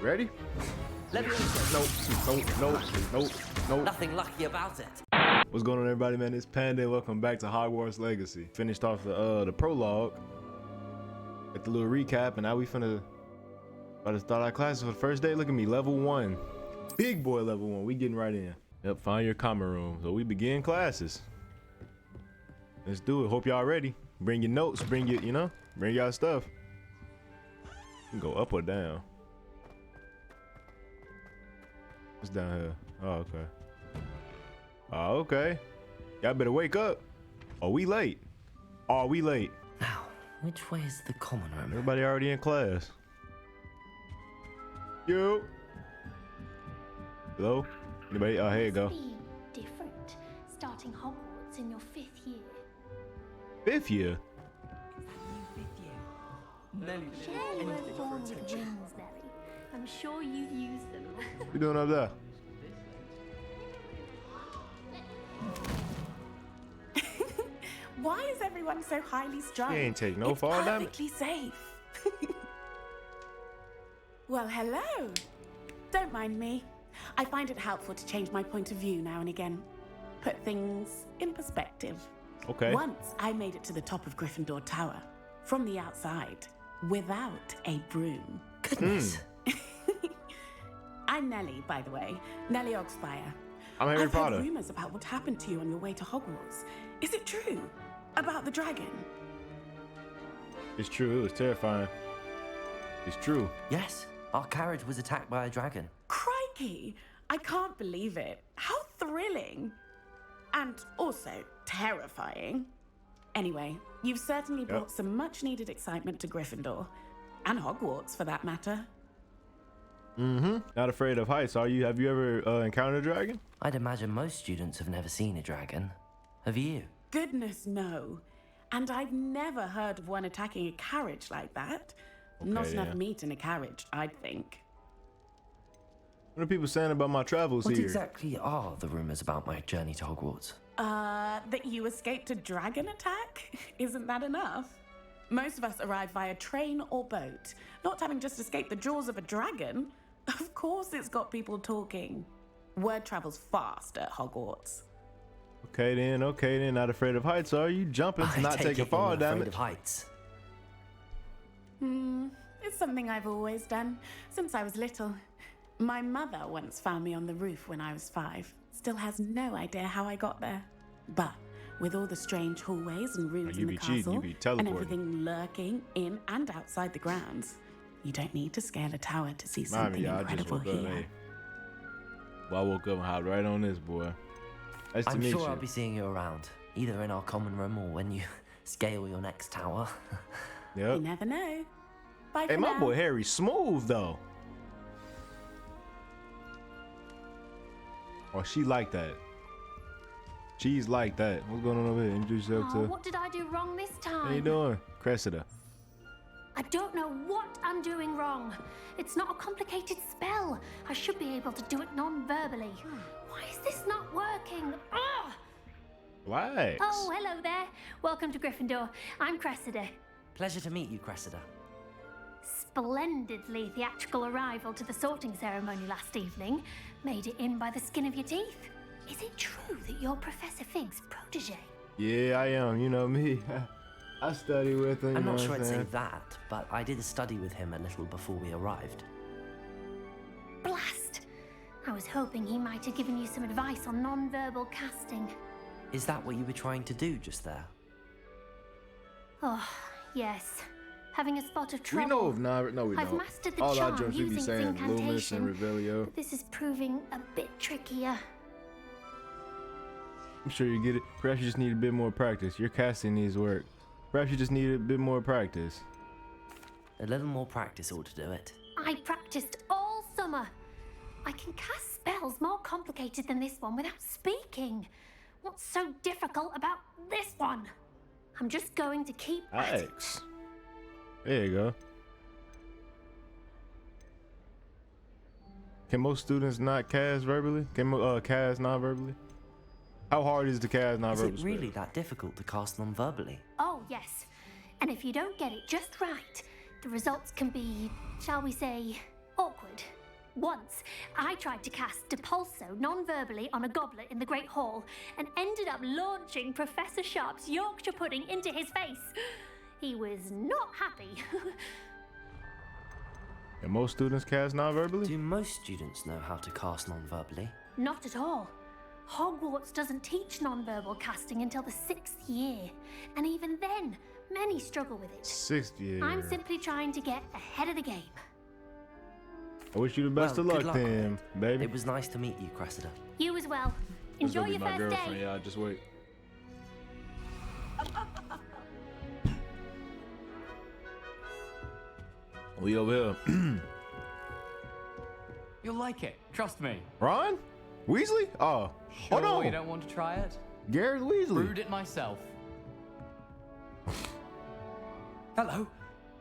Ready? Nope. Nothing lucky about it. What's going on, everybody, man? It's Panda. Welcome back to Hogwarts Legacy. Finished off the prologue. At the little recap, and now we about to start our classes for the first day. Look at me, level 1. Big boy level 1. We getting right in. Yep, find your common room. So we begin classes. Let's do it. Hope y'all ready. Bring your notes, bring y'all stuff. You can go up or down. What's down here? Oh, okay. Oh, okay. Y'all better wake up. Are we late? Are we late? Now, which way is the common room? Everybody already in class. Yo. Hello? Anybody? Oh, here you go. Be different, starting Hogwarts in your 5th year. 5th year? Sure, you were born with wings, Nelly. I'm sure you've used them. What you doing up there? Why is everyone so highly strung? He ain't take no fall damage. It's perfectly safe. Well, hello. Don't mind me. I find it helpful to change my point of view now and again. Put things in perspective. Okay. Once I made it to the top of Gryffindor Tower, from the outside, without a broom. Goodness. I'm Nellie, by the way. Nellie Oxfire. I'm Harry I've Potter. heard rumors about what happened to you on your way to Hogwarts. Is it true? About the dragon? It's true. It was terrifying. It's true. Yes, our carriage was attacked by a dragon. Crikey! I can't believe it. How thrilling! And also terrifying. Anyway, you've certainly brought some much-needed excitement to Gryffindor. And Hogwarts, for that matter. Not afraid of heights, are you? Have you ever encountered a dragon? I'd imagine most students have never seen a dragon. Have you? Goodness, no. And I've never heard of one attacking a carriage like that. Not yeah. enough meat in a carriage, I'd think. What are people saying about my travels What here? exactly are the rumors about my journey to Hogwarts? That you escaped a dragon attack? Isn't that enough? Most of us arrive via train or boat, not having just escaped the jaws of a dragon. Of course it's got people talking. Word travels fast at Hogwarts. Okay then. Not afraid of heights, are you? Jumping, I not take taking it fall you're not afraid damage. of heights. It's something I've always done, since I was little. My mother once found me on the roof when I was 5. Still has no idea how I got there. But with all the strange hallways and rooms you in the be cheating, castle, you be and teleporting. everything lurking in and outside the grounds, you don't need to scale a tower to see Mind something me, y'all, I just incredible woke up. here. Hey. Well, I woke up and hopped right on this, boy. Nice to I'm meet sure you. I'll be seeing you around, either in our common room or when you scale your next tower. You Yep. never know. Bye Hey, for my now. boy Harry smooth though. Oh, she like that. She's like that. What's going on over here? Introduce yourself Oh, to. what did I do wrong this time? How you doing, Cressida? I don't know what I'm doing wrong. It's not a complicated spell. I should be able to do it non-verbally. Why is this not working? Ugh! Relax. Oh, hello there. Welcome to Gryffindor. I'm Cressida. Pleasure to meet you, Cressida. Splendidly theatrical arrival to the sorting ceremony last evening. Made it in by the skin of your teeth. Is it true that you're Professor Fig's protege? Yeah, I am. You know me. I study with him. I'm you know not sure what I'd say saying? that, but I did study with him a little before we arrived. Blast! I was hoping he might have given you some advice on non-verbal casting. Is that what you were trying to do just there? Oh, yes. Having a spot of We trouble. know of no, we I've don't. mastered the All our charm jokes we be using saying Loomis and incantation, Revelio. but this is proving a bit trickier. I'm sure you get it. Perhaps you just need a bit more practice. Your casting needs work. Perhaps you just need a bit more practice. A little more practice ought to do it. I practiced all summer. I can cast spells more complicated than this one without speaking. What's so difficult about this one? I'm just going to keep at it. Alex. There you go. Can most students not cast verbally? Can cast non-verbally? How hard is the cast Is non-verbal it spell? really that difficult to cast non-verbally? Oh, yes. And if you don't get it just right, the results can be, shall we say, awkward. Once, I tried to cast Depulso non-verbally on a goblet in the Great Hall and ended up launching Professor Sharp's Yorkshire pudding into his face. He was not happy. And most students cast non-verbally? Do most students know how to cast non-verbally? Not at all. Hogwarts doesn't teach non-verbal casting until the 6th year, and even then, many struggle with it. 6th year. I'm simply trying to get ahead of the game. I wish you the best Well, of good luck luck with then, it. baby. It was nice to meet you, Cressida. You as well. This Enjoy gonna be your my first girlfriend, day. y'all. Just wait. We over here. You'll like it, trust me. Ron? Weasley? Oh. Sure, Oh no. you don't want to try it? Garrett Weasley. Brewed it myself. Hello,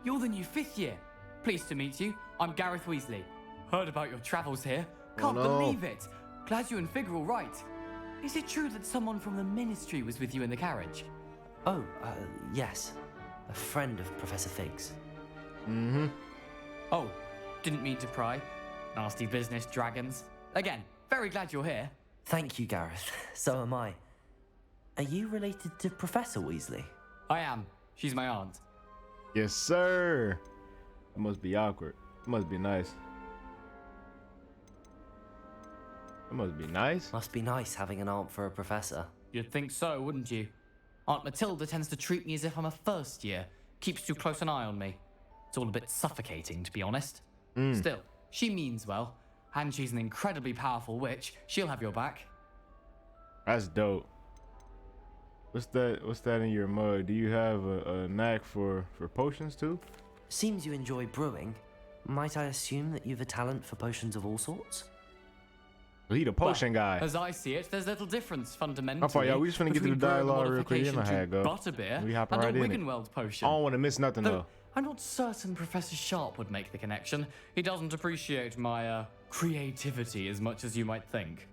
you're the new 5th year. Pleased to meet you. I'm Gareth Weasley. Heard about your travels here. Can't no. believe it. Glad you and Fig are all right. Is it true that someone from the Ministry was with you in the carriage? Oh, yes. A friend of Professor Fig's. Mm-hmm. Oh, didn't mean to pry. Nasty business, dragons. Again, very glad you're here. Thank you, Gareth. So am I. Are you related to Professor Weasley? I am. She's my aunt. Yes, sir. It must be awkward. It must be nice. It must be nice. Must be nice having an aunt for a professor. You'd think so, wouldn't you? Aunt Matilda tends to treat me as if I'm a first year. Keeps too close an eye on me. It's all a bit suffocating, to be honest. Still, she means well. And she's an incredibly powerful witch. She'll have your back. That's dope. What's that in your mug? Do you have a knack for potions too? Seems you enjoy brewing. Might I assume that you've a talent for potions of all sorts? He the potion guy. As I see it, there's little difference fundamentally. How far, y'all? We just finna get to the between brewing dialogue real quick. You know how modification it go. to Butterbeer We hopping and right a in it. Wiggenweld I potion. don't want to miss nothing Though though. I'm not certain Professor Sharp would make the connection. He doesn't appreciate my creativity as much as you might think.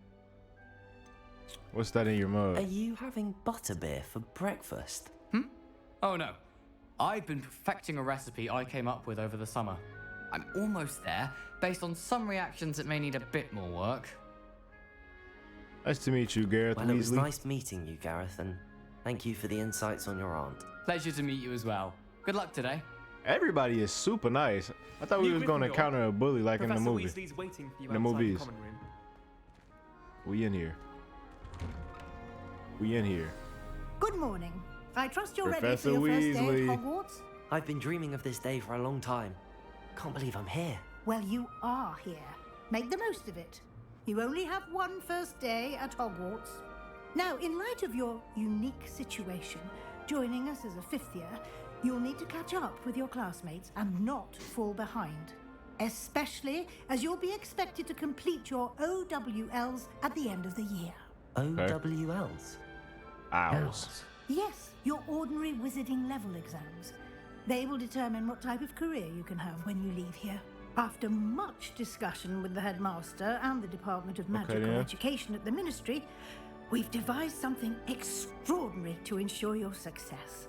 What's that in your Are mug? you having butterbeer for breakfast? Oh no. I've been perfecting a recipe I came up with over the summer. I'm almost there, based on some reactions that may need a bit more work. Nice to meet you, Gareth Well, it was Weasley. nice meeting you, Gareth, and thank you for the insights on your aunt. Pleasure to meet you as well. Good luck today. Everybody is super nice. I thought we New was gonna Gryffindor. encounter a bully like in the Professor movie. Weasley's waiting for you In the outside movies. the common room. We in here. We in here. Good morning. I trust you're Professor ready for your first day Weasley. at Hogwarts? I've been dreaming of this day for a long time. Can't believe I'm here. Well, you are here. Make the most of it. You only have one first day at Hogwarts. Now, in light of your unique situation, joining us as a 5th year, you'll need to catch up with your classmates and not fall behind. Especially as you'll be expected to complete your OWLs at the end of the year. OWLs? Owls. Yes, your ordinary wizarding level exams. They will determine what type of career you can have when you leave here. After much discussion with the headmaster and the Department of Magical yeah. Education at the Ministry, we've devised something extraordinary to ensure your success.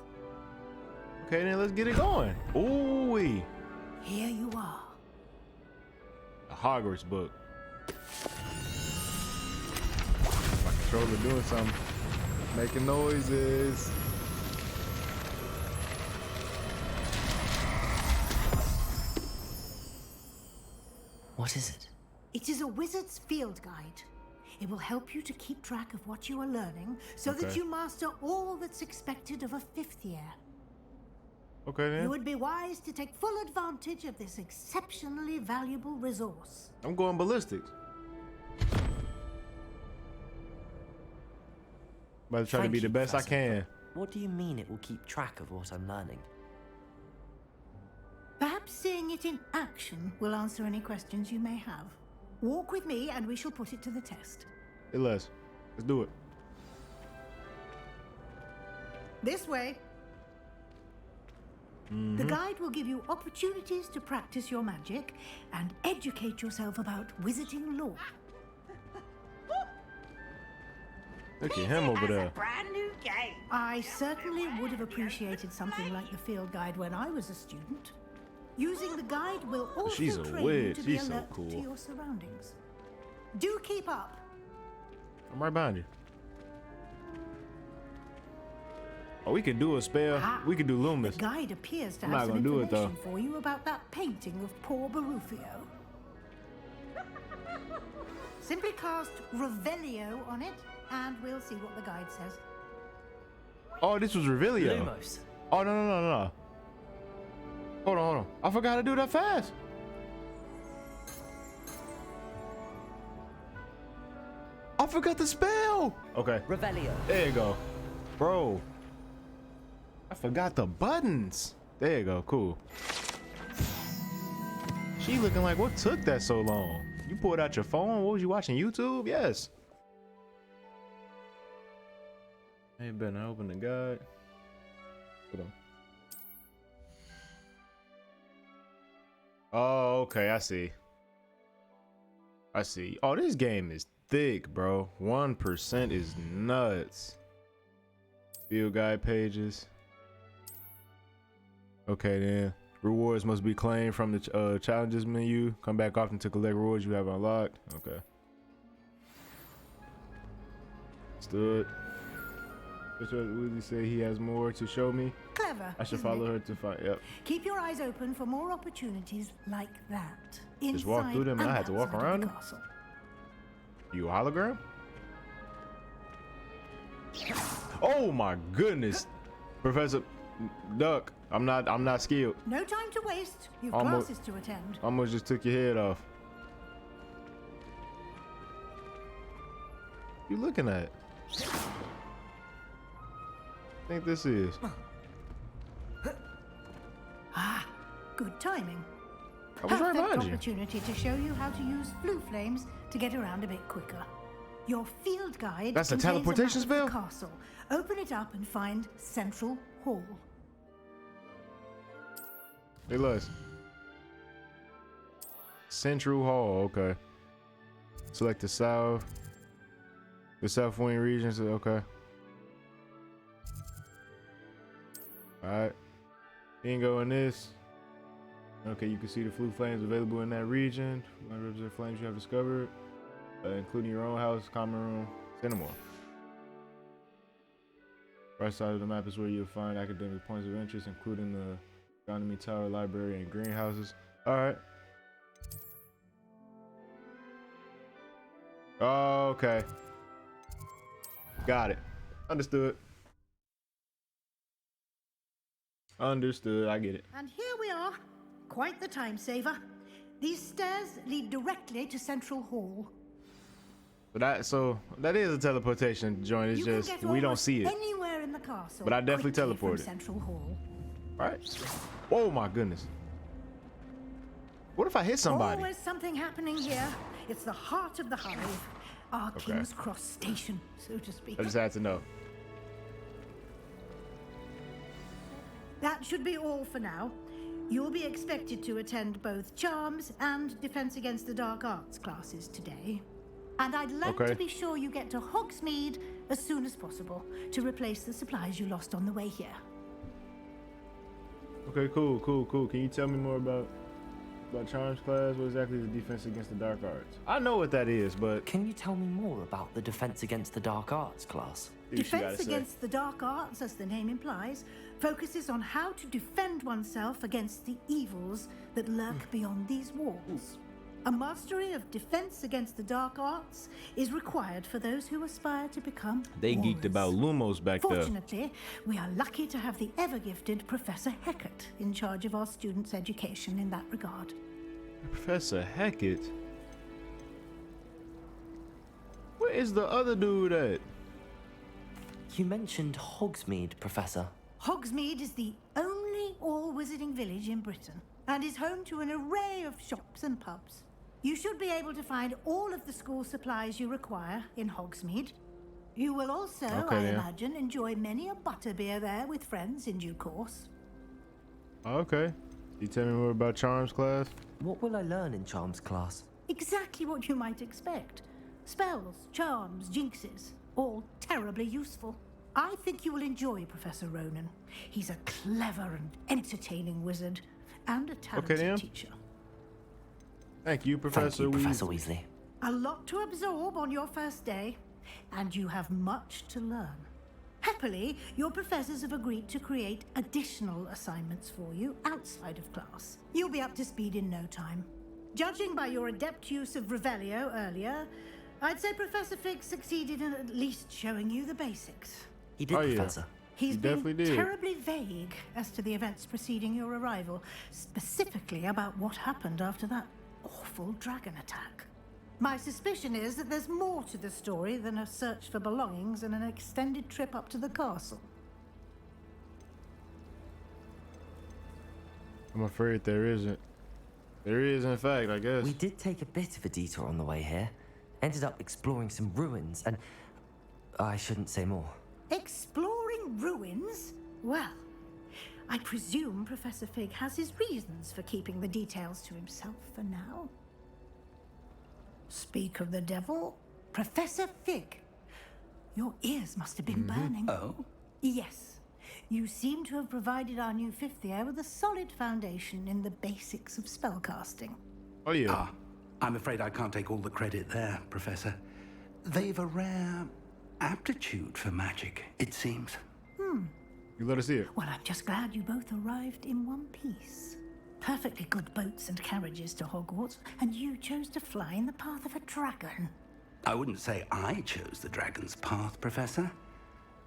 Okay, then let's get it going. Ooh wee. Here you are. A Hogwarts book. My controller doing something. Making noises. What is it? It is a wizard's field guide. It will help you to keep track of what you are learning so that Okay. you master all that's expected of a 5th year. Okay You then. would be wise to take full advantage of this exceptionally valuable resource. I'm going ballistics. About to try to Thank be the you, best Professor. I can. What do you mean it will keep track of what I'm learning? Perhaps seeing it in action will answer any questions you may have. Walk with me and we shall put it to the test. Hey Les, let's do it. This way. The guide will give you opportunities to practice your magic and educate yourself about wizarding lore. Look at him over there. Brand new game. I certainly would have appreciated something like the field guide when I was a student. Using the guide will also She's a train witch. you to be She's so alert cool. to your surroundings. Do keep up. I'm right behind you. Oh, we can do a spell. Ah, We can do The Loomis. guide appears to I'm have not some gonna do it, though. information for you about that painting of poor Barufio. Simply cast Revelio on it, and we'll see what the guide says. Oh, this was Revelio. Lumos. Oh, no. Hold on. I forgot how to do that fast. I forgot the spell. Okay, Revelio. there you go. Bro, I forgot the buttons. There you go, cool. She looking like, what took that so long? You pulled out your phone? What was you watching, YouTube? Yes. Hey, better open the guide. Hold on. Oh, okay, I see. Oh, this game is thick, bro. 1% is nuts. Field guide pages. Okay, then. Rewards must be claimed from the challenges menu. Come back often to collect rewards you have unlocked. Okay. Stood. What did he say? He has more to show me. Clever. I should isn't follow it? her to find. Yep. Keep your eyes open for more opportunities like that. Just walk through them and I had to walk outside of around the them? castle. You a hologram? Oh my goodness, Professor Duck. I'm not skilled. No time to waste. You've Almost- classes to attend. Almost just took your head off. You looking at? I think this is. Good timing. I was right Perfect behind you. opportunity to show you how to use blue flames to get around a bit quicker. Your field guide That's a contains teleportation map of the spell? castle. Open it up and find Central Hall. Hey, Les. Central Hall. Okay. Select the south. The South Wing regions. Okay. All right. Bingo in this. Okay, you can see the blue flames available in that region. Represent flames you have discovered, including your own house, common room, cinema. Right side of the map is where you'll find academic points of interest, including the astronomy tower, library, and greenhouses. All right. Okay. Got it. Understood. Understood. I get it. And here we are. Quite the time saver. These stairs lead directly to Central Hall. So that is a teleportation joint. It's You can just get we don't almost see it. anywhere in the castle. But I definitely quickly from teleported. Central Hall. Right? Oh my goodness. What if I hit somebody? Always something happening here. It's the heart of the hive. Our King's Cross station, so to speak. I just had to know. That should be all for now. You'll be expected to attend both Charms and Defense Against the Dark Arts classes today. And I'd like Okay. to be sure you get to Hogsmeade as soon as possible to replace the supplies you lost on the way here. Okay, cool. Can you tell me more about Charms class? What exactly is Defense Against the Dark Arts? I know what that is, but Can you tell me more about the Defense Against the Dark Arts class? see what she gotta Defense say. Against the Dark Arts, as the name implies, focuses on how to defend oneself against the evils that lurk beyond these walls. A mastery of Defense Against the Dark Arts is required for those who aspire to become They geeked about warriors. Lumos back there. Fortunately, we are lucky to have the ever-gifted Professor Heckert in charge of our students' education in that regard. Professor Hackett? Where is the other dude at? You mentioned Hogsmeade, Professor. Hogsmeade is the only all-wizarding village in Britain and is home to an array of shops and pubs. You should be able to find all of the school supplies you require in Hogsmeade. You will also, Okay, I then. imagine, enjoy many a butterbeer there with friends in due course. Okay. You tell me more about Charms class? What will I learn in Charms class? Exactly what you might expect. Spells, charms, jinxes, all terribly useful. I think you will enjoy Professor Ronan. He's a clever and entertaining wizard. and a talented then. teacher. Thank you, Professor Thank you, Professor Weasley. Weasley. A lot to absorb on your first day, and you have much to learn. Happily, your professors have agreed to create additional assignments for you outside of class. You'll be up to speed in no time. Judging by your adept use of Revelio earlier, I'd say Professor Fig succeeded in at least showing you the basics. He did, Oh, yeah. Professor. He's He been definitely did. terribly vague as to the events preceding your arrival, specifically about what happened after that awful dragon attack. My suspicion is that there's more to the story than a search for belongings and an extended trip up to the castle. I'm afraid there isn't. There is, in fact, I guess. We did take a bit of a detour on the way here. Ended up exploring some ruins, and I shouldn't say more. Exploring ruins? Well, I presume Professor Fig has his reasons for keeping the details to himself for now. Speak of the devil, Professor Fig. Your ears must have been burning. Oh? Yes. You seem to have provided our new fifth year with a solid foundation in the basics of spellcasting. Oh, yeah. I'm afraid I can't take all the credit there, Professor. They've a rare aptitude for magic, it seems. You let us see it. Well, I'm just glad you both arrived in one piece. Perfectly good boats and carriages to Hogwarts, and you chose to fly in the path of a dragon. I wouldn't say I chose the dragon's path, Professor.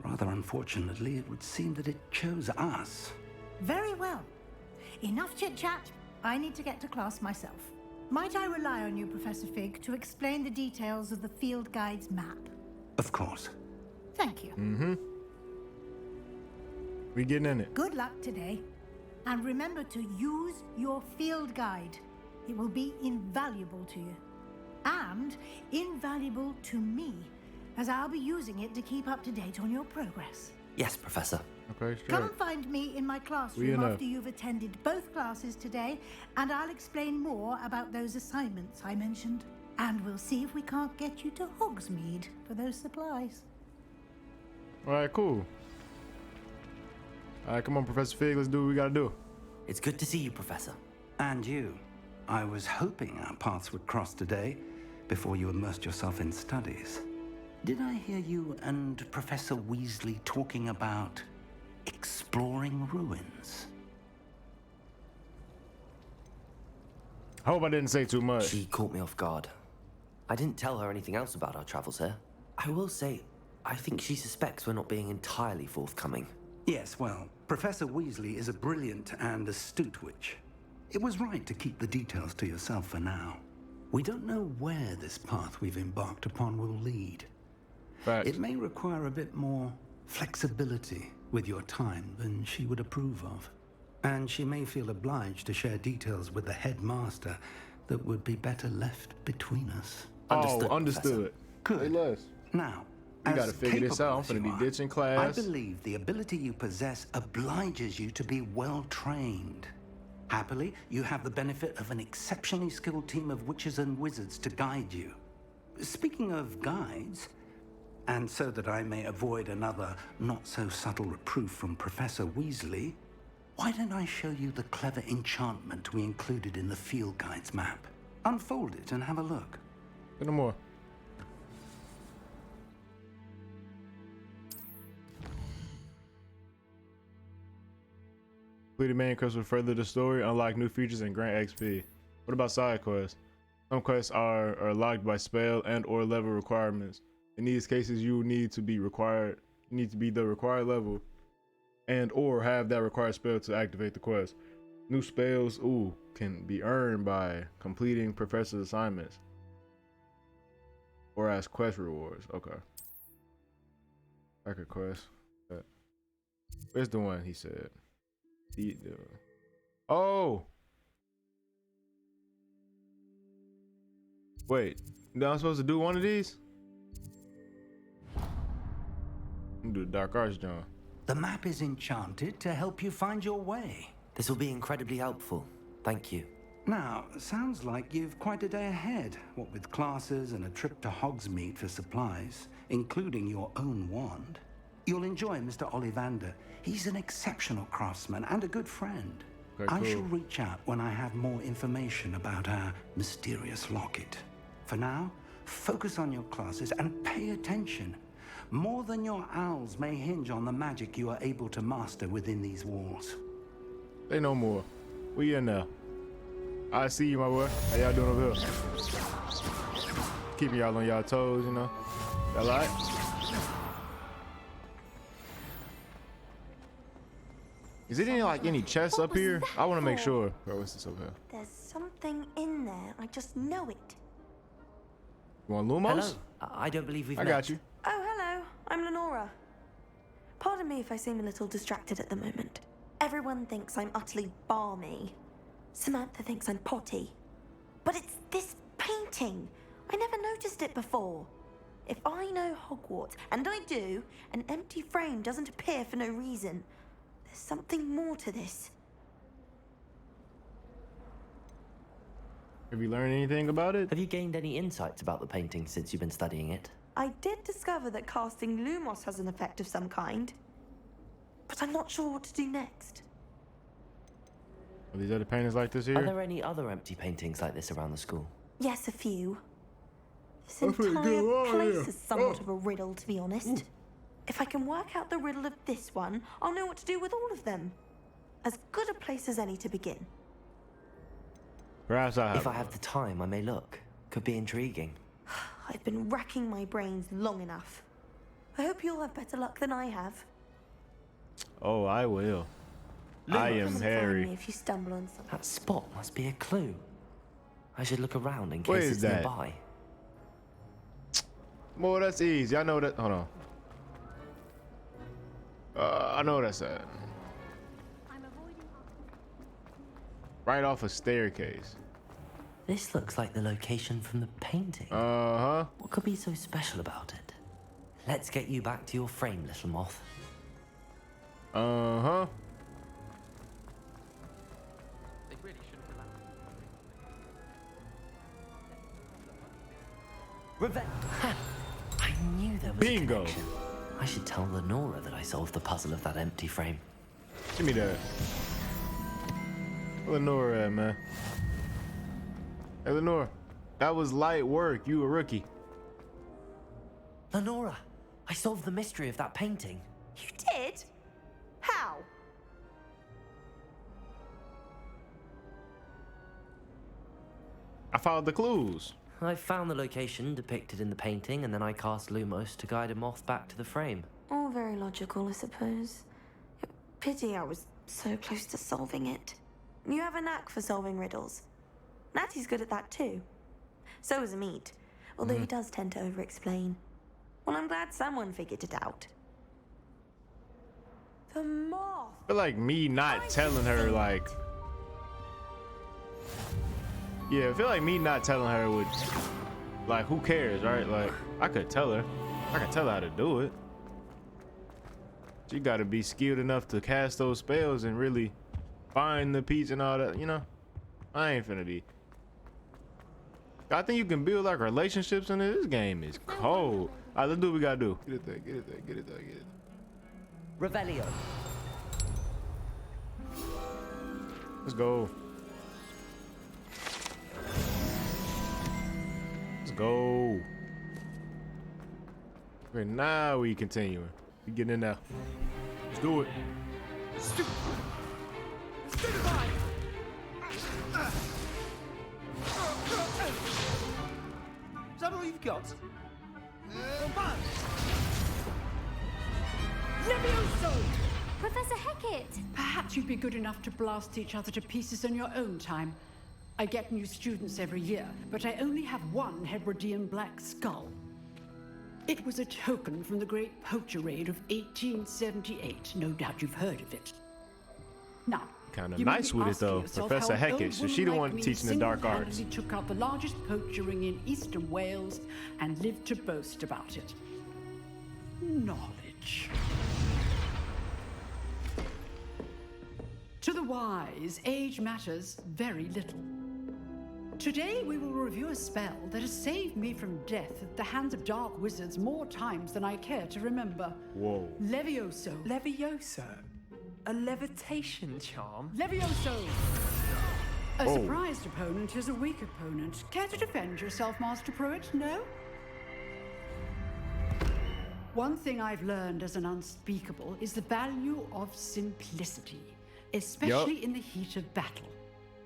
Rather unfortunately, it would seem that it chose us. Very well. Enough chit-chat. I need to get to class myself. Might I rely on you, Professor Fig, to explain the details of the field guide's map? Of course. Thank you. We getting in it. Good luck today. And remember to use your field guide. It will be invaluable to you. And invaluable to me, as I'll be using it to keep up to date on your progress. Yes, Professor. Okay, Come sure. and find me in my We classroom enough. after you've attended both classes today, and I'll explain more about those assignments I mentioned. And we'll see if we can't get you to Hogsmeade for those supplies. All right, cool. All right, come on, Professor Fig. Let's do what we gotta do. It's good to see you, Professor. And you. I was hoping our paths would cross today before you immersed yourself in studies. Did I hear you and Professor Weasley talking about exploring ruins? I hope I didn't say too much. She caught me off guard. I didn't tell her anything else about our travels here. I will say, I think she suspects we're not being entirely forthcoming. Yes, well, Professor Weasley is a brilliant and astute witch. It was right to keep the details to yourself for now. We don't know where this path we've embarked upon will lead. Facts. It may require a bit more flexibility with your time than she would approve of. And she may feel obliged to share details with the headmaster that would be better left between us. Understood, Oh, understood. Good. Say less. Now, You as gotta figure this capable out. I'm as finna you be are, ditching class. I believe the ability you possess obliges you to be well trained. Happily, you have the benefit of an exceptionally skilled team of witches and wizards to guide you. Speaking of guides, and so that I may avoid another not-so-subtle reproof from Professor Weasley, why don't I show you the clever enchantment we included in the field guide's map? Unfold it and have a look. Say no more. Complete the main quest will further the story, unlock new features, and grant XP. What about side quests? Some quests are locked by spell and or level requirements. In these cases, you need to be the required level and or have that required spell to activate the quest. New spells, can be earned by completing professor assignments or as quest rewards. Okay. Record quest. Where's the one he said? Oh! Wait, now I'm supposed to do one of these? I'm gonna do the Dark Arts, John. The map is enchanted to help you find your way. This will be incredibly helpful. Thank you. Now, sounds like you've quite a day ahead, what with classes and a trip to Hogsmeade for supplies, including your own wand. You'll enjoy Mr. Ollivander. He's an exceptional craftsman and a good friend. Okay, I cool. shall reach out when I have more information about our mysterious locket. For now, focus on your classes and pay attention. More than your owls may hinge on the magic you are able to master within these walls. Say no more. We in there. I see you, my boy. How y'all doing over here? Keeping y'all on y'all toes, you know. Y'all all right? Is it any chests up here? I want to make sure. Bro, what's this over here? There's something in there. I just know it. You want Lumos? Hello. I don't believe we've I met. got you. Oh, hello. I'm Lenora. Pardon me if I seem a little distracted at the moment. Everyone thinks I'm utterly balmy. Samantha thinks I'm potty. But it's this painting. I never noticed it before. If I know Hogwarts, and I do, an empty frame doesn't appear for no reason. There's something more to this. Have you learned anything about it? Have you gained any insights about the painting since you've been studying it? I did discover that casting Lumos has an effect of some kind. But I'm not sure what to do next. Are these other paintings like this Are here? there any other empty paintings like this around the school? Yes, a few. This That's pretty entire good. Oh, place yeah. is somewhat of a riddle, to be honest. If I can work out the riddle of this one, I'll know what to do with all of them. As good a place as any to begin. Perhaps I have. If I have the time, I may look. Could be intriguing. I've been racking my brains long enough. I hope you'll have better luck than I have. Oh, I will. I am Come and find Harry. me if you stumble on something. That spot must be a clue. I should look around in Where case is it's that? nearby. Boy, that's easy. I know that. Hold on. I know what that's at. Right off a staircase. This looks like the location from the painting. Uh-huh. What could be so special about it? Let's get you back to your frame, little moth. Uh-huh. Revenge! I knew there was Bingo. a connection. I should tell Lenora that I solved the puzzle of that empty frame. Give me that. Where Lenora at, man? Hey, Lenora. That was light work. You a rookie. Lenora, I solved the mystery of that painting. You did? How? I followed the clues. I found the location depicted in the painting, and then I cast Lumos to guide a moth back to the frame. All very logical, I suppose. Pity I was so close to solving it. You have a knack for solving riddles. Natty's good at that too. So is Amit, although he does tend to over-explain. Well, I'm glad someone figured it out. The moth! I feel like me not telling her, like... Yeah, I feel like me not telling her would... Like, who cares, right? Like, I could tell her. I could tell her how to do it. She gotta be skilled enough to cast those spells and really find the piece and all that, you know? I ain't finna be... I think you can build, like, relationships in it. This game is cold. All right, let's do what we gotta do. Get it there, get it there, get it there, get it there. Revelio. Let's go. Let's go. Okay, now we continuing. We getting in there. Let's do it. Is that all you've got? Professor Hecat! Perhaps you'd be good enough to blast each other to pieces in your own time. I get new students every year, but I only have one Hebridean black skull. It was a token from the Great Poacher Raid of 1878. No doubt you've heard of it. Now, Kinda you may nice be with it, asking though. yourself Professor how an Hecat, old so she woman the like one me teaching the dark arts. single-handedly took out the largest poacher ring in eastern Wales and lived to boast about it. Knowledge. To the wise, age matters very little. Today we will review a spell that has saved me from death at the hands of dark wizards more times than I care to remember. Whoa. Levioso. Levioso. A levitation charm? Levioso! A surprised opponent is a weak opponent. Care to defend yourself, Master Pruitt? No? One thing I've learned as an unspeakable is the value of simplicity, especially in the heat of battle.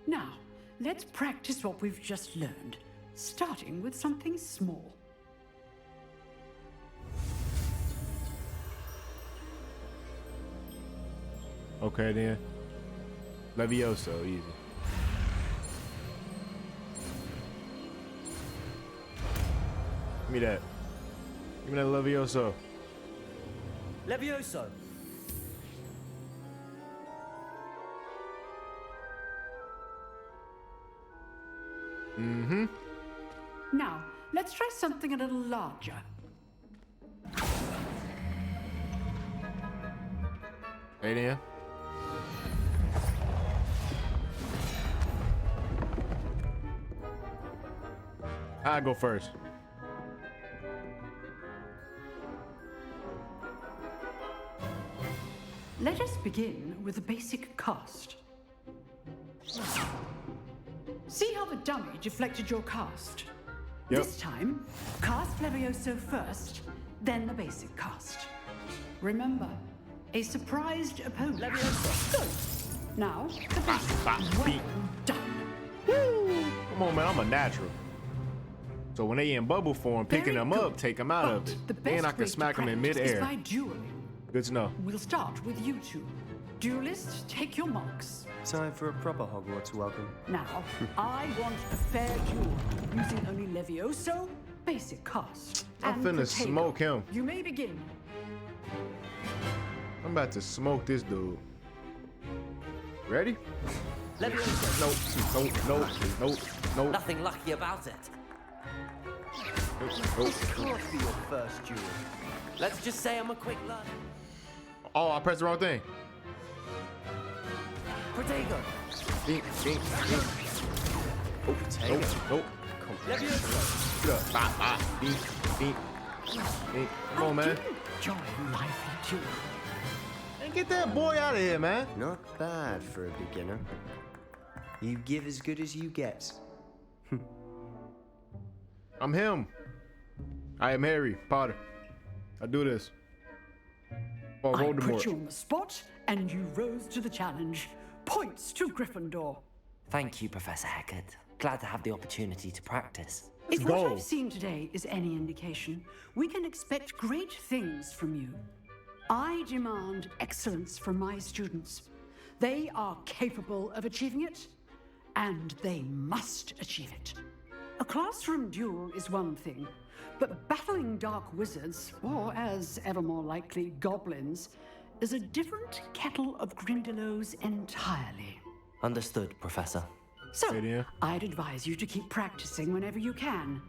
Now, let's practice what we've just learned, starting with something small. Okay then. Levioso, easy. Give me that. Give me that Levioso. Levioso! Mm-hmm. Now, let's try something a little larger. Hey then. I go first. Let us begin with the basic cast. See how the dummy deflected your cast? Yep. This time, cast Levioso first, then the basic cast. Remember, a surprised opponent. Levioso. Good. Now, the basic. Well done. Woo! Come on, man. I'm a natural. So when they in bubble form, picking them up, take them out of it. Then I can smack them in midair. By dueling. Good to know. We'll start with you two. Duelists, take your marks. Time for a proper Hogwarts welcome. Now, I want a fair duel, using only Levioso, basic cast. I'm and finna Protego. smoke him. You may begin. I'm about to smoke this dude. Ready? Levioso. Nope. Nothing lucky about it. This can't be your first duel. Let's just say I'm a quick learner. Oh, I pressed the wrong thing. Protego. Dink. Nope. Levioso. Get up. Dink. Come on, man. Enjoy lively duel. And get that boy out of here, man. Not bad for a beginner. You give as good as you get. I'm him. I am Harry Potter. I do this. For I Voldemort. put you on the spot, and you rose to the challenge. Points to Gryffindor. Thank you, Professor Hecat. Glad to have the opportunity to practice. If go. what I've seen today is any indication, we can expect great things from you. I demand excellence from my students. They are capable of achieving it, and they must achieve it. A classroom duel is one thing, but battling dark wizards, or as ever more likely, goblins, is a different kettle of Grindylows entirely. Understood, Professor. So, Hey, dear. I'd advise you to keep practicing whenever you can.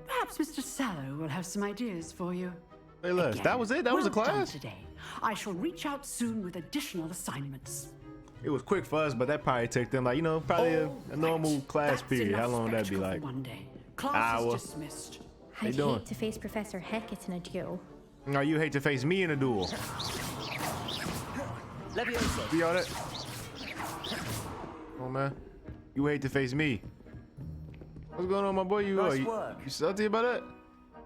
Perhaps Mr. Sallow will have some ideas for you. Hey, Les, Again, that was it? That was a well done class? today. I shall reach out soon with additional assignments. It was quick for us, but that probably take them like, probably a All normal right. class That's period. How enough long would that be spectacle like? for one day. Class Hour. is dismissed. you I'd doing? hate to face Professor Hecat in a duel. No, you hate to face me in a duel. Levioso. See all that? Come on, man. You hate to face me. What's going on, my boy? Nice work. You salty about that?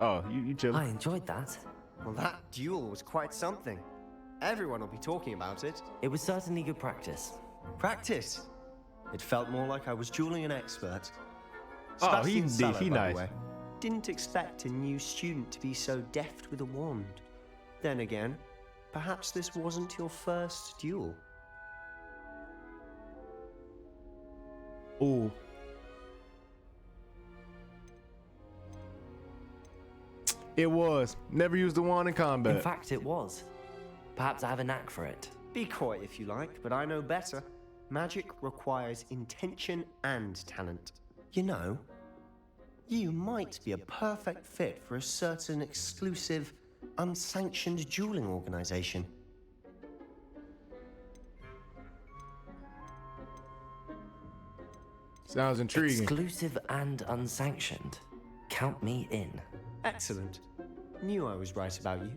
Oh, you I chilling. enjoyed that. Well, that duel was quite something. Everyone will be talking about it. It was certainly good practice. Practice. It felt more like I was dueling an expert. Oh, he Sebastian Sallow, he by the nice. way, didn't expect a new student to be so deft with a wand. Then again, perhaps this wasn't your first duel. Ooh. It was. Never used the wand in combat. In fact, it was. Perhaps I have a knack for it. Be coy if you like, but I know better. Magic requires intention and talent. You know, you might be a perfect fit for a certain exclusive, unsanctioned dueling organization. Sounds intriguing. Exclusive and unsanctioned. Count me in. Excellent. Knew I was right about you.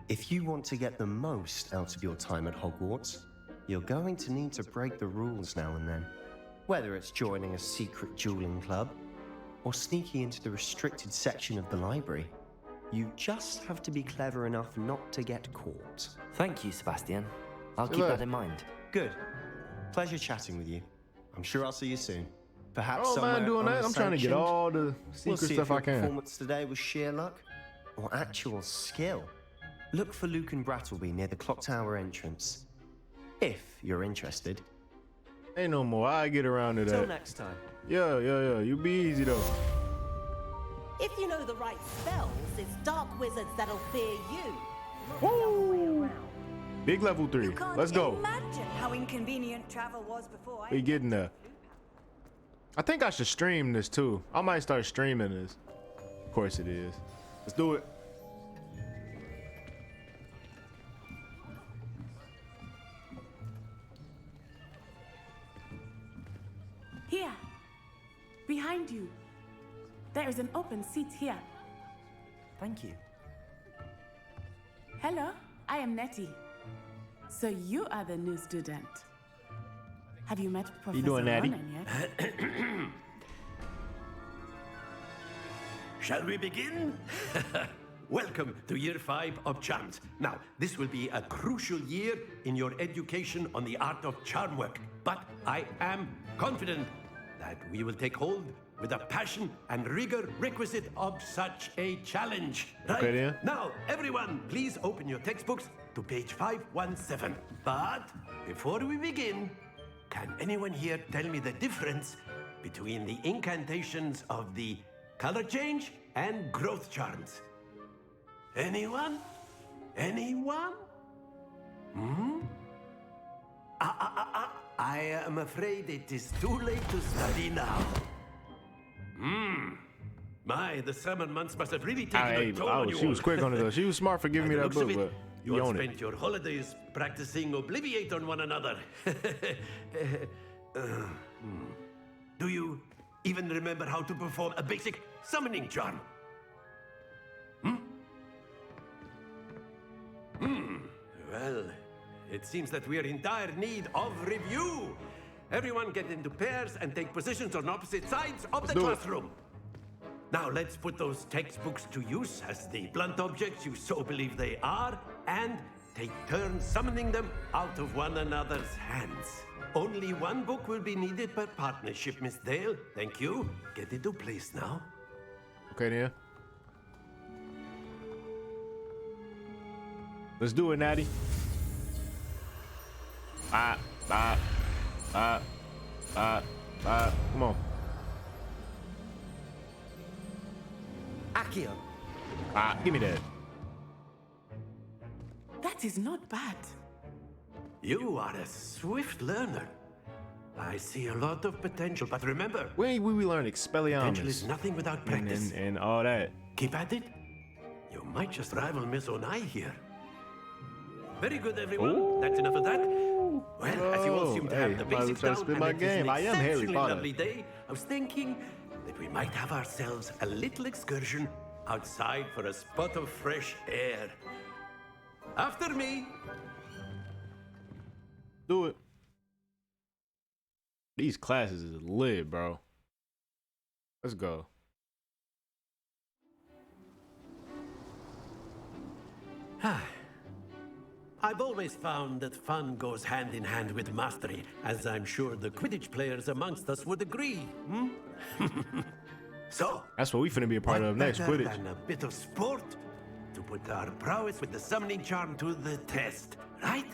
If you want to get the most out of your time at Hogwarts, you're going to need to break the rules now and then. Whether it's joining a secret dueling club or sneaking into the restricted section of the library, you just have to be clever enough not to get caught. Thank you, Sebastian. I'll keep that in mind. Good. Pleasure chatting with you. I'm sure I'll see you soon. Perhaps Oh man, doing that. I'm trying to get all the secret we'll see stuff if your I can. Performance today was sheer luck or actual skill. Look for Luke and Brattleby near the clock tower entrance. If you're interested. Ain't no more. I get around to that. Till next time. Yeah. You be easy though. If you know the right spells, it's dark wizards that'll fear you. Woo! Big level 3. Let's go. Imagine how inconvenient travel was before We getting there. I think I should stream this too. I might start streaming this. Of course it is. Let's do it. Here, behind you. There is an open seat here. Thank you. Hello, I am Nettie. So you are the new student. Have you met Professor doing, Natty? Ronan yet? Shall we begin? Welcome to Year 5 of Charms. Now, this will be a crucial year in your education on the art of charm work. But I am confident that we will take hold with the passion and rigor requisite of such a challenge. Right? Okay, then. Now, everyone, please open your textbooks to page 517. But before we begin, can anyone here tell me the difference between the incantations of the color change and growth charms? Anyone? Anyone? I am afraid it is too late to study now. My, the summer months must have really taken a toll on you She was all. quick on it though. She was smart for giving me that By the book, looks of but you you all own it. spent your holidays practicing Obliviate on one another. Do you even remember how to perform a basic summoning charm? Well, it seems that we are in dire need of review. Everyone get into pairs and take positions on opposite sides of the do it. classroom. Now let's put those textbooks to use as the blunt objects you so believe they are, and take turns summoning them out of one another's hands. Only one book will be needed per partnership, Miss Dale. Thank you. Get into place now. Okay then. Let's do it, Natty. Come on. Accio. Give me that. That is not bad. You are a swift learner. I see a lot of potential, but remember, When we learn potential is Expelliarmus nothing without practice. and all that. Keep at it. You might just rival Miss Onai here. Very good, everyone. That's enough of that. Well, as you all seem to have the might as well basics try to down, spit and my it is game. an I am Harry exceptionally Potter. lovely day, I was thinking that we might have ourselves a little excursion outside for a spot of fresh air. After me. Do it. These classes is lit, bro. Let's go. I've always found that fun goes hand in hand with mastery, as I'm sure the Quidditch players amongst us would agree. So, That's what we finna be a part what of next, better Quidditch. than a bit of sport to put our prowess with the summoning charm to the test, right?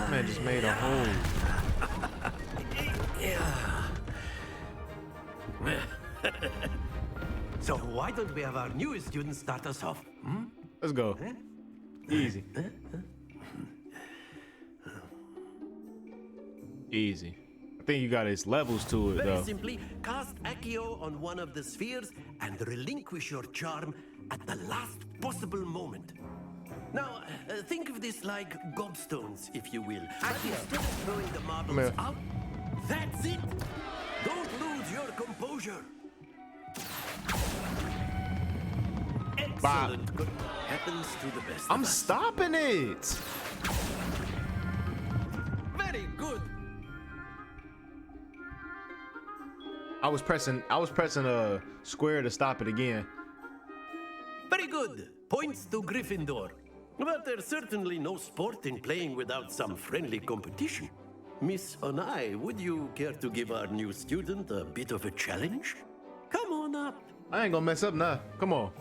Man just made a hole. So why don't we have our newest student start us off? Let's go. Easy. Easy. I think you got its levels to it, Very though. simply, cast Accio on one of the spheres and relinquish your charm at the last possible moment. Now, think of this like gobstones, if you will. But instead of throwing the marbles here. out, that's it! Don't lose your composure! Excellent. Good. Happens to the best. I'm stopping it. Very good. I was pressing square to stop it again. Very good. Points to Gryffindor. But there's certainly no sport in playing without some friendly competition. Miss Onai, would you care to give our new student a bit of a challenge? Come on up. I ain't gonna mess up now. Come on.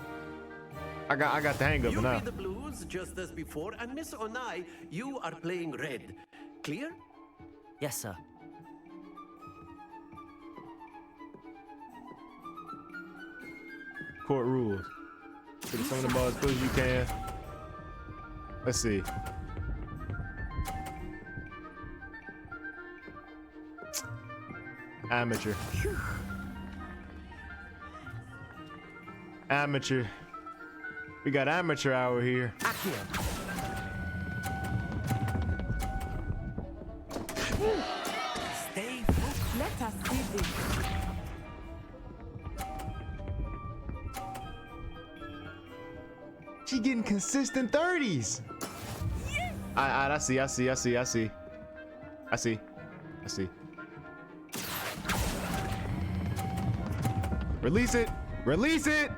I got the hang of it You now. be the blues just as before, and Miss Onai, you are playing red. Clear? Yes, sir. Court rules. Pick some of the balls as quick as you can. Let's see. Amateur. Amateur. We got amateur hour here. Stay focused. Let us see this. She getting consistent 30s. I see. Release it. Release it.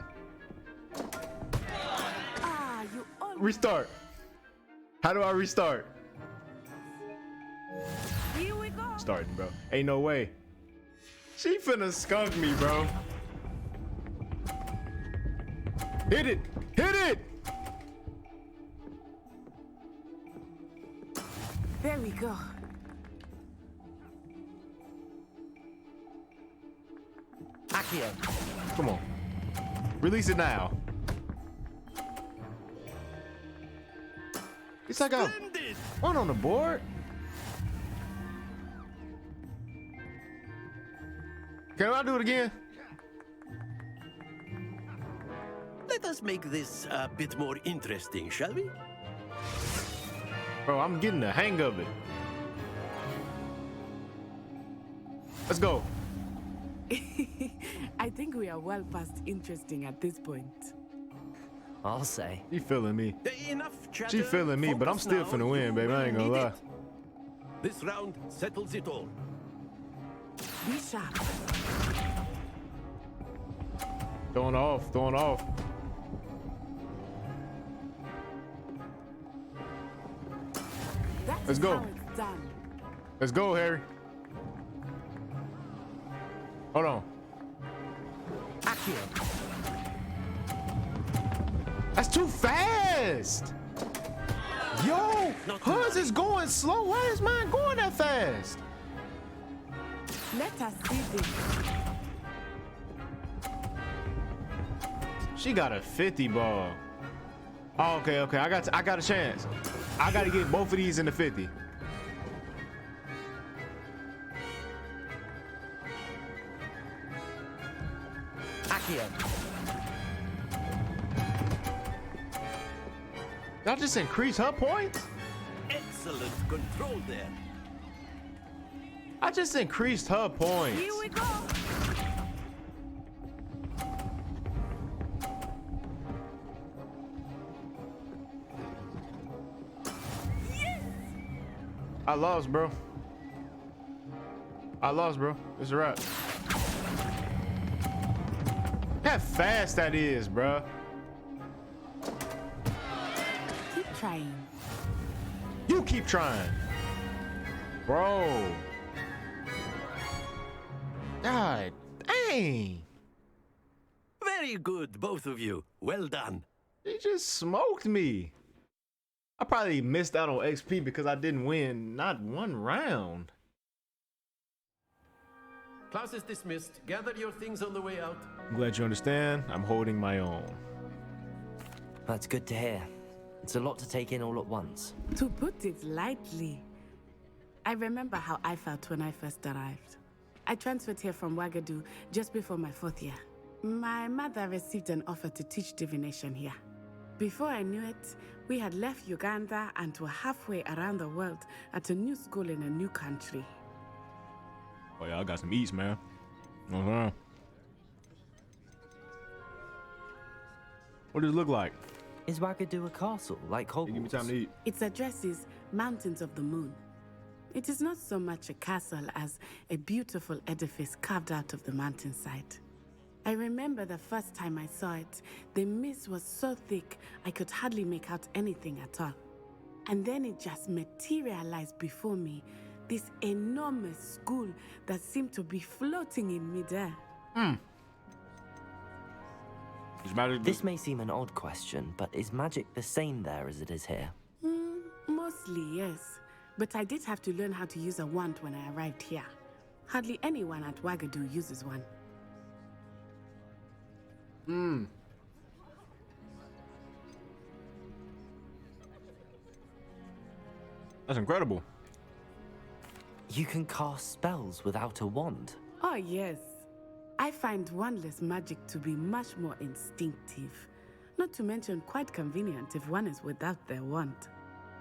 You always... Restart. How do I restart? Here we go. Starting, bro. Ain't no way. She finna skunk me, bro. Hit it. Hit it. There we go. Accio. Come on. Release it now. At least I got one on the board. Can I do it again? Let us make this a bit more interesting, shall we? Bro, I'm getting the hang of it. Let's go. I think we are well past interesting at this point. I'll say. She feeling me. Enough chatter. She feeling me, but I'm still Focus now. finna win, baby. I ain't gonna Need lie. it. This round settles it all. Be sharp. Throwing off, throwing off. That's Let's go. how it's done. Let's go, Harry. Hold on. Accio. That's too fast. Yo, hers is going slow. Why is mine going that fast? Let us see this. She got a 50 ball. Oh, okay. I got a chance. I got to get both of these in the 50. Accio. Did I just increase her points? Excellent control there. I just increased her points. Here we go. I lost, bro. It's a wrap. How fast that is, bro. Keep trying. You keep trying. Bro. God dang. Very good, both of you. Well done. He just smoked me. I probably missed out on XP because I didn't win not one round. Class is dismissed. Gather your things on the way out. I'm glad you understand. I'm holding my own. That's good to hear. It's a lot to take in all at once. To put it lightly, I remember how I felt when I first arrived. I transferred here from Wagadu just before my 4th year. My mother received an offer to teach divination here. Before I knew it, we had left Uganda and were halfway around the world at a new school in a new country. Oh yeah, I got some eats, man. What does it look like? Is Wagadu a castle like Hogwarts? Hey, give me time to eat. Its address is Mountains of the Moon. It is not so much a castle as a beautiful edifice carved out of the mountainside. I remember the first time I saw it, the mist was so thick I could hardly make out anything at all. And then it just materialized before me, this enormous school that seemed to be floating in midair. This may seem an odd question, but is magic the same there as it is here? Mostly, yes. But I did have to learn how to use a wand when I arrived here. Hardly anyone at Wagadu uses one. That's incredible. You can cast spells without a wand. Oh, yes. I find wandless magic to be much more instinctive. Not to mention quite convenient if one is without their wand.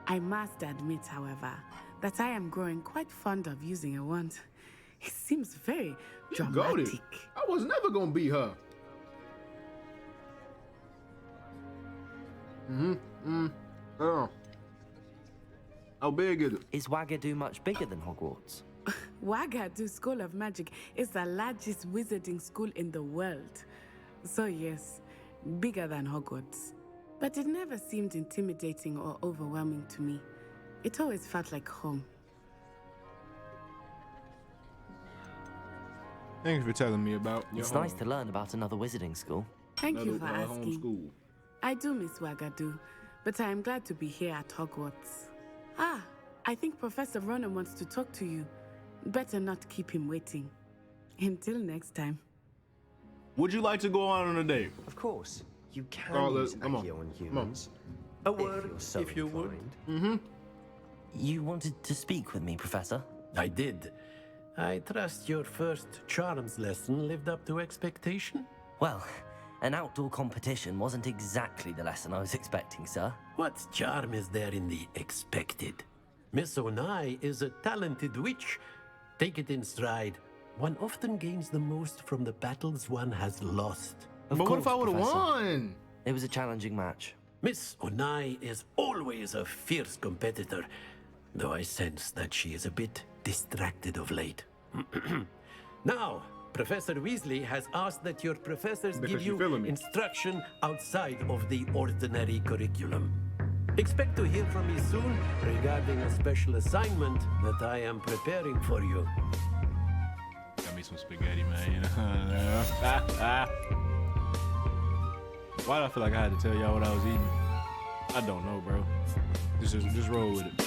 I must admit, however, that I am growing quite fond of using a wand. It seems very dramatic. I was never gonna beat her. How big is it? Is Wagadu much bigger than Hogwarts? Wagadu School of Magic is the largest wizarding school in the world. So yes, bigger than Hogwarts. But it never seemed intimidating or overwhelming to me. It always felt like home. Thanks for telling me about your It's nice to learn about another wizarding school. Thank you for home asking. school. I do miss Wagadu, but I am glad to be here at Hogwarts. Ah, I think Professor Ronan wants to talk to you. Better not keep him waiting. Until next time. Would you like to go on a date? Of course, you can Scarlet, use come on. Accio on humans. A word, So if you would. inclined. You wanted to speak with me, Professor? I did. I trust your first charms lesson lived up to expectation? Well, an outdoor competition wasn't exactly the lesson I was expecting, sir. What charm is there in the expected? Miss Onai is a talented witch. Take it in stride. One often gains the most from the battles one has lost. Of But what if course, I would have Professor. won? It was a challenging match. Miss Onai is always a fierce competitor, though I sense that she is a bit distracted of late. Now, Professor Weasley has asked that your professors Because give you're you feeling me. instruction outside of the ordinary curriculum. Expect to hear from me soon regarding a special assignment that I am preparing for you. Got me some spaghetti, man. You know? Why do I feel like I had to tell y'all what I was eating? I don't know, bro. Just roll with it.